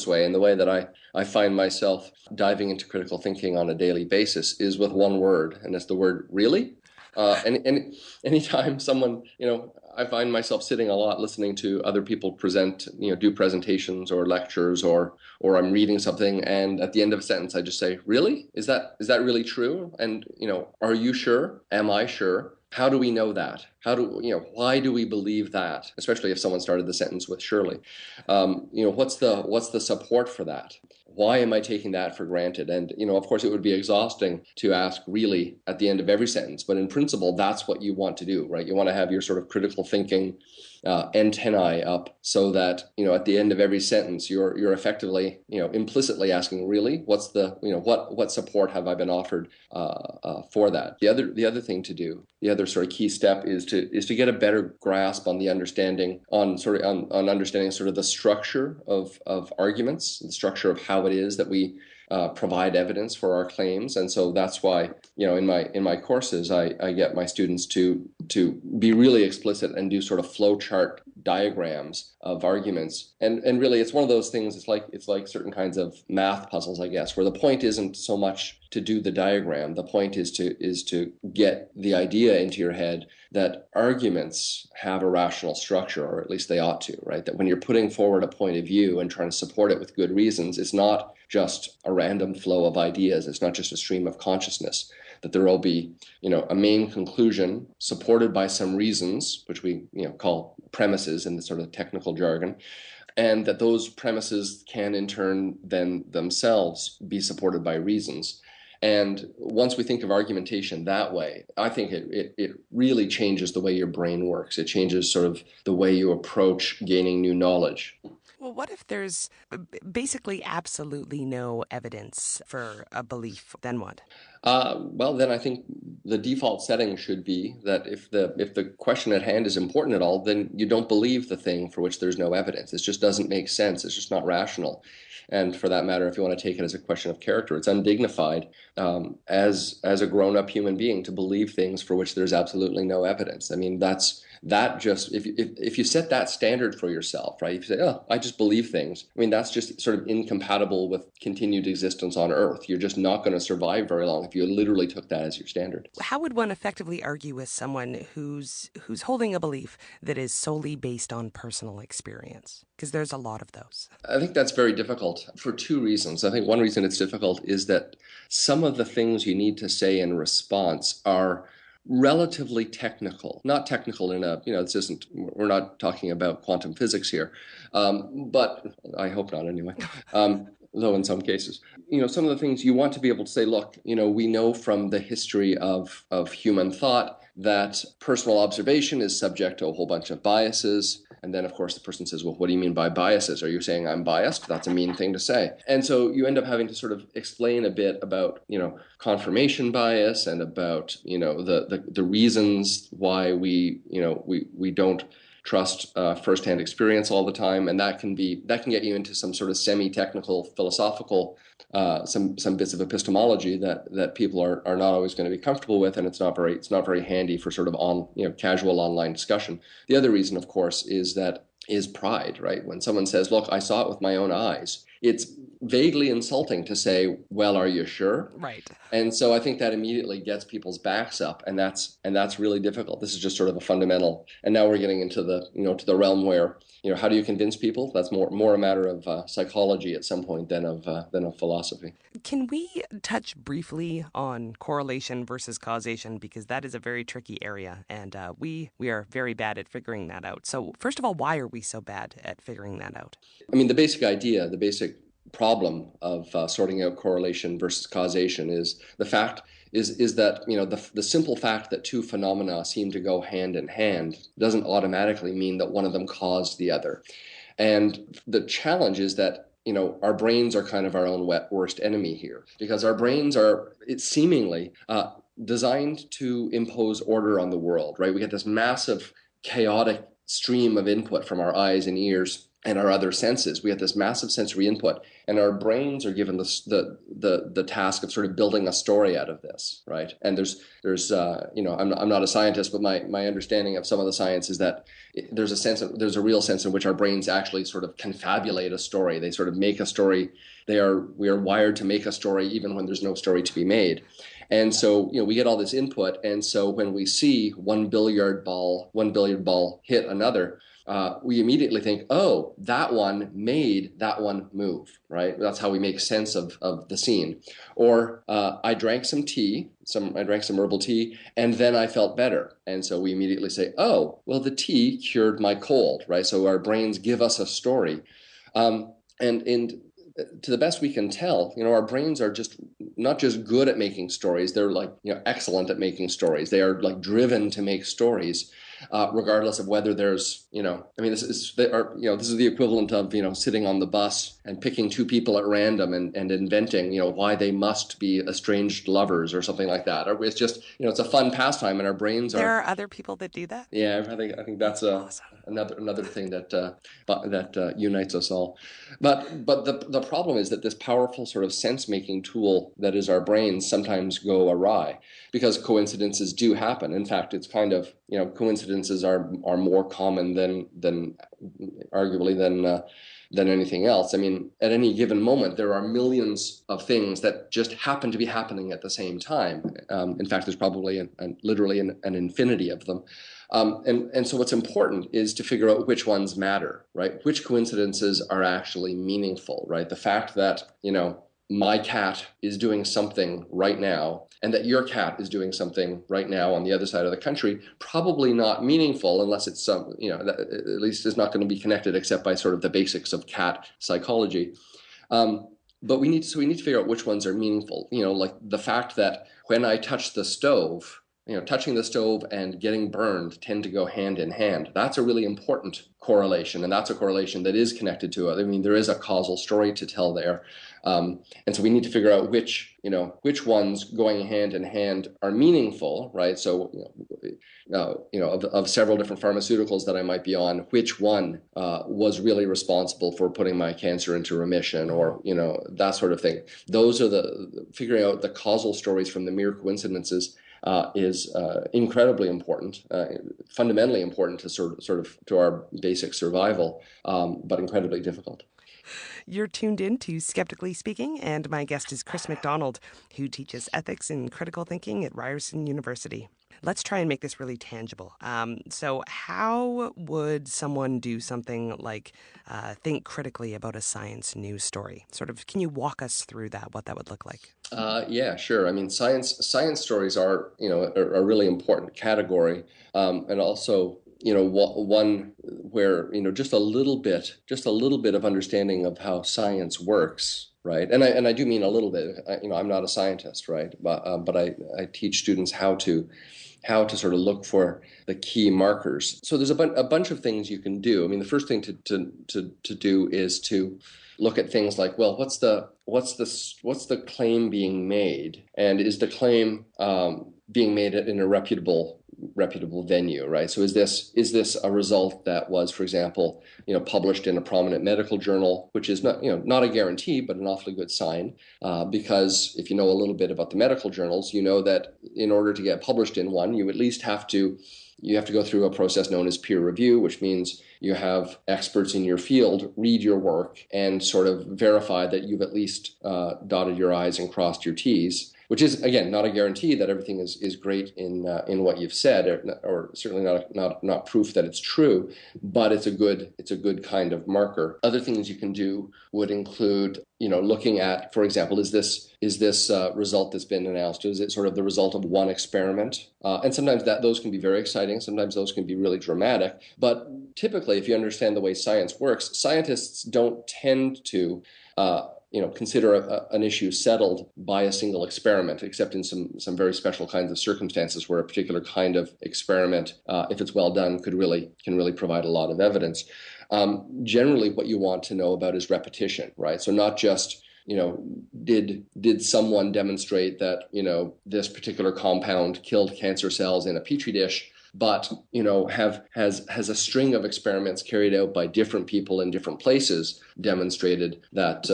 way, and the way that I find myself diving into critical thinking on a daily basis, is with one word, and it's the word really. And anytime someone, I find myself sitting a lot listening to other people present, do presentations or lectures, or I'm reading something, and at the end of a sentence I just say, really? Is that really true? And are you sure? Am I sure? How do we know that? Why do we believe that? Especially if someone started the sentence with surely. What's the support for that? Why am I taking that for granted? And, of course, it would be exhausting to ask really at the end of every sentence. But in principle, that's what you want to do, right? You want to have your sort of critical thinking antennae up so that, at the end of every sentence, you're effectively, implicitly asking, really, what's the, what support have I been offered for that? The other thing to do, the other sort of key step is to get a better grasp on the understanding on understanding sort of the structure of arguments, the structure of how it is that we provide evidence for our claims. And so that's why, in my courses, I get my students to be really explicit and do sort of flowchart diagrams of arguments. And really, it's one of those things, it's like certain kinds of math puzzles, I guess, where the point isn't so much to do the diagram. The point is to get the idea into your head that arguments have a rational structure, or at least they ought to, right? That when you're putting forward a point of view and trying to support it with good reasons, it's not just a random flow of ideas. It's not just a stream of consciousness. That there will be, a main conclusion supported by some reasons, which we, call premises in the sort of technical jargon, and that those premises can in turn then themselves be supported by reasons. And once we think of argumentation that way, I think it really changes the way your brain works. It changes sort of the way you approach gaining new knowledge. Well, what if there's basically absolutely no evidence for a belief? Then what? Well, then I think the default setting should be that if the question at hand is important at all, then you don't believe the thing for which there's no evidence. It just doesn't make sense. It's just not rational. And for that matter, if you want to take it as a question of character, it's undignified as a grown-up human being to believe things for which there's absolutely no evidence. I mean, that just if you set that standard for yourself, right? If you say, oh, I just believe things, I mean, that's just sort of incompatible with continued existence on Earth. You're just not going to survive very long if you literally took that as your standard. How would one effectively argue with someone who's holding a belief that is solely based on personal experience? Because there's a lot of those. I think that's very difficult for two reasons. I think one reason it's difficult is that some of the things you need to say in response are relatively technical, not technical in a, we're not talking about quantum physics here, but I hope not anyway. Though in some cases, some of the things you want to be able to say, look, we know from the history of human thought that personal observation is subject to a whole bunch of biases. And then, of course, the person says, well, what do you mean by biases? Are you saying I'm biased? That's a mean thing to say. And so you end up having to sort of explain a bit about, confirmation bias and about, the reasons why we don't trust firsthand experience all the time, and that can get you into some sort of semi-technical philosophical some bits of epistemology that people are not always going to be comfortable with, and it's not very handy for sort of casual online discussion. The other reason, of course, is pride, right? When someone says, "Look, I saw it with my own eyes," it's vaguely insulting to say, "Well, are you sure?" Right. And so I think that immediately gets people's backs up, and that's really difficult. This is just sort of a fundamental. And now we're getting into to the realm where how do you convince people? That's more a matter of psychology at some point than of philosophy. Can we touch briefly on correlation versus causation, because that is a very tricky area, and we are very bad at figuring that out. So first of all, why are we so bad at figuring that out? I mean, the basic problem of sorting out correlation versus causation is the fact is that the simple fact that two phenomena seem to go hand in hand doesn't automatically mean that one of them caused the other. And the challenge is that our brains are kind of our own worst enemy here, because our brains are seemingly designed to impose order on the world, right? We get this massive chaotic stream of input from our eyes and ears and our other senses. We have this massive sensory input, and our brains are given the task of sort of building a story out of this, right? And there's I'm not a scientist, but my understanding of some of the science is that there's a real sense in which our brains actually sort of confabulate a story. They sort of make a story. We are wired to make a story even when there's no story to be made. And so, we get all this input, and so when we see one billiard ball hit another, we immediately think, oh, that one made that one move, right? That's how we make sense of the scene. Or I drank some herbal tea, and then I felt better. And so we immediately say, oh, well, the tea cured my cold, right? So our brains give us a story. And to the best we can tell, our brains are just not just good at making stories. They're excellent at making stories. They are driven to make stories. Regardless of whether there's, this is the equivalent of, sitting on the bus and picking two people at random and inventing, why they must be estranged lovers or something like that. Or it's just, it's a fun pastime, and our brains There are other people that do that? Yeah, I think that's awesome. another thing that unites us all. But the problem is that this powerful sort of sense-making tool that is our brains sometimes go awry, because coincidences do happen. In fact, it's kind of, coincidences are more common than arguably than anything else. I mean, at any given moment, there are millions of things that just happen to be happening at the same time. In fact, there's probably literally an infinity of them. And so what's important is to figure out which ones matter, right? Which coincidences are actually meaningful, right? The fact that, my cat is doing something right now, and that your cat is doing something right now on the other side of the country, probably not meaningful unless it's at least is not going to be connected except by sort of the basics of cat psychology. But we need to figure out which ones are meaningful. Like the fact that when I touch the stove, touching the stove and getting burned tend to go hand in hand. That's a really important correlation, and that's a correlation that is connected to it. I mean, there is a causal story to tell there, and so we need to figure out which ones going hand in hand are meaningful, right? So, of several different pharmaceuticals that I might be on, which one was really responsible for putting my cancer into remission, or that sort of thing. Those are figuring out the causal stories from the mere coincidences. Is incredibly important, fundamentally important to sort of to our basic survival, but incredibly difficult. You're tuned in to Skeptically Speaking, and my guest is Chris MacDonald, who teaches ethics and critical thinking at Ryerson University. Let's try and make this really tangible. So how would someone do something like think critically about a science news story? Sort of, can you walk us through that, what that would look like? Yeah, sure. I mean, science stories are a really important category, and also one where just a little bit of understanding of how science works. Right, and I do mean a little bit. I'm not a scientist, right? But I teach students how to sort of look for the key markers. So there's a bunch of things you can do. I mean, the first thing to do is to look at things like, well, what's the claim being made, and is the claim being made in a reputable venue, right? So is this a result that was, for example, published in a prominent medical journal, which is not a guarantee, but an awfully good sign, because if you know a little bit about the medical journals, you know that in order to get published in one, you at least have to go through a process known as peer review, which means you have experts in your field read your work and sort of verify that you've at least dotted your I's and crossed your T's, which is, again, not a guarantee that everything is great in what you've said, or certainly not proof that it's true, but it's a good kind of marker. Other things you can do would include, looking at, for example, is this result that's been announced, is it sort of the result of one experiment? And sometimes those can be very exciting. Sometimes those can be really dramatic. But typically, if you understand the way science works, scientists don't tend to consider an issue settled by a single experiment, except in some very special kinds of circumstances where a particular kind of experiment, if it's well done, can really provide a lot of evidence. Generally, what you want to know about is repetition, right? So not just did someone demonstrate that this particular compound killed cancer cells in a petri dish, but has a string of experiments carried out by different people in different places demonstrated that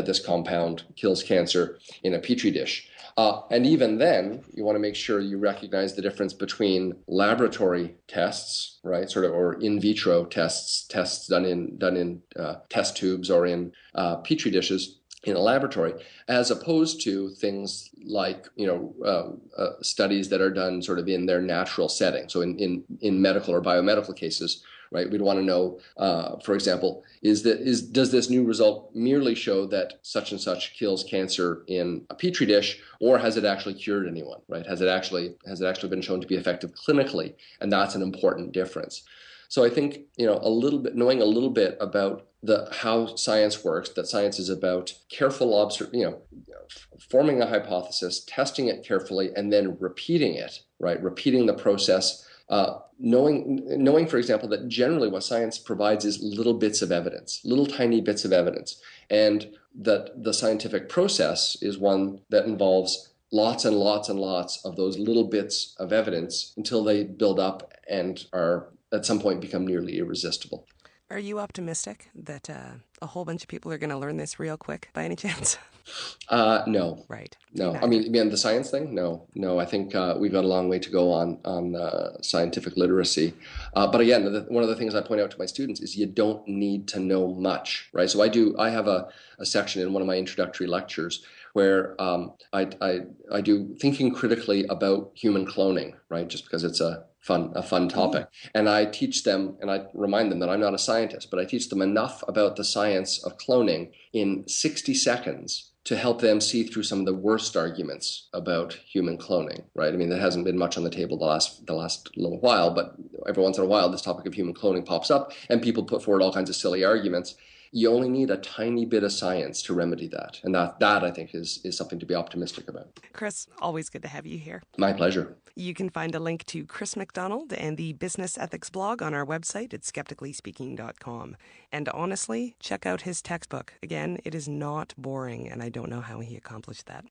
this compound kills cancer in a petri dish. And even then, you want to make sure you recognize the difference between laboratory tests, right, sort of, or in vitro tests done in test tubes or in petri dishes in a laboratory, as opposed to things like studies that are done sort of in their natural setting. So in medical or biomedical cases, right, we'd want to know, for example, does this new result merely show that such and such kills cancer in a petri dish, or has it actually cured anyone, right? Has it actually been shown to be effective clinically? And that's an important difference. So I think knowing a little bit about how science works, that science is about careful forming a hypothesis, testing it carefully, and then repeating it, right? Repeating the process. Knowing, for example, that generally what science provides is little bits of evidence, little tiny bits of evidence, and that the scientific process is one that involves lots and lots and lots of those little bits of evidence until they build up and are at some point become nearly irresistible. Are you optimistic that a whole bunch of people are going to learn this real quick by any chance? No. Right. No. I mean, the science thing? No. I think we've got a long way to go on scientific literacy. But again, one of the things I point out to my students is you don't need to know much, right? So I have a section in one of my introductory lectures where I do thinking critically about human cloning, right? Just because it's a fun topic. And I teach them, and I remind them that I'm not a scientist, but I teach them enough about the science of cloning in 60 seconds to help them see through some of the worst arguments about human cloning, right? I mean, there hasn't been much on the table the last little while, but every once in a while, this topic of human cloning pops up, and people put forward all kinds of silly arguments. You only need a tiny bit of science to remedy that. And that I think, is something to be optimistic about. Chris, always good to have you here. My pleasure. You can find a link to Chris MacDonald and the Business Ethics blog on our website at skepticallyspeaking.com. And honestly, check out his textbook. Again, it is not boring, and I don't know how he accomplished that.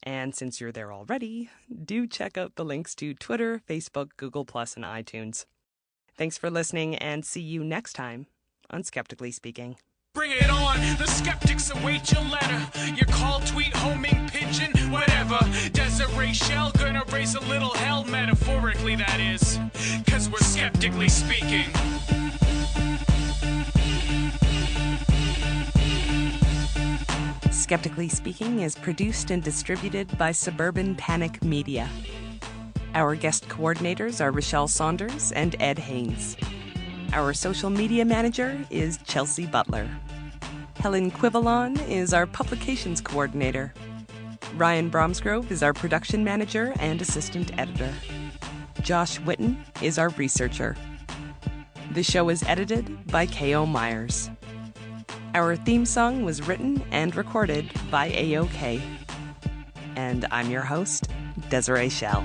And since you're there already, do check out the links to Twitter, Facebook, Google+, and iTunes. Thanks for listening, and see you next time on Skeptically Speaking. Bring it on, the skeptics await your letter. Your call, tweet, homing, pigeon, whatever. Desiree Shell gonna raise a little hell, metaphorically that is. Cause we're skeptically speaking. Skeptically Speaking is produced and distributed by Suburban Panic Media. Our guest coordinators are Rochelle Saunders and Ed Haynes. Our social media manager is Chelsea Butler. Helen Quivalon is our publications coordinator. Ryan Bromsgrove is our production manager and assistant editor. Josh Witten is our researcher. The show is edited by K.O. Myers. Our theme song was written and recorded by AOK. And I'm your host, Desiree Shell.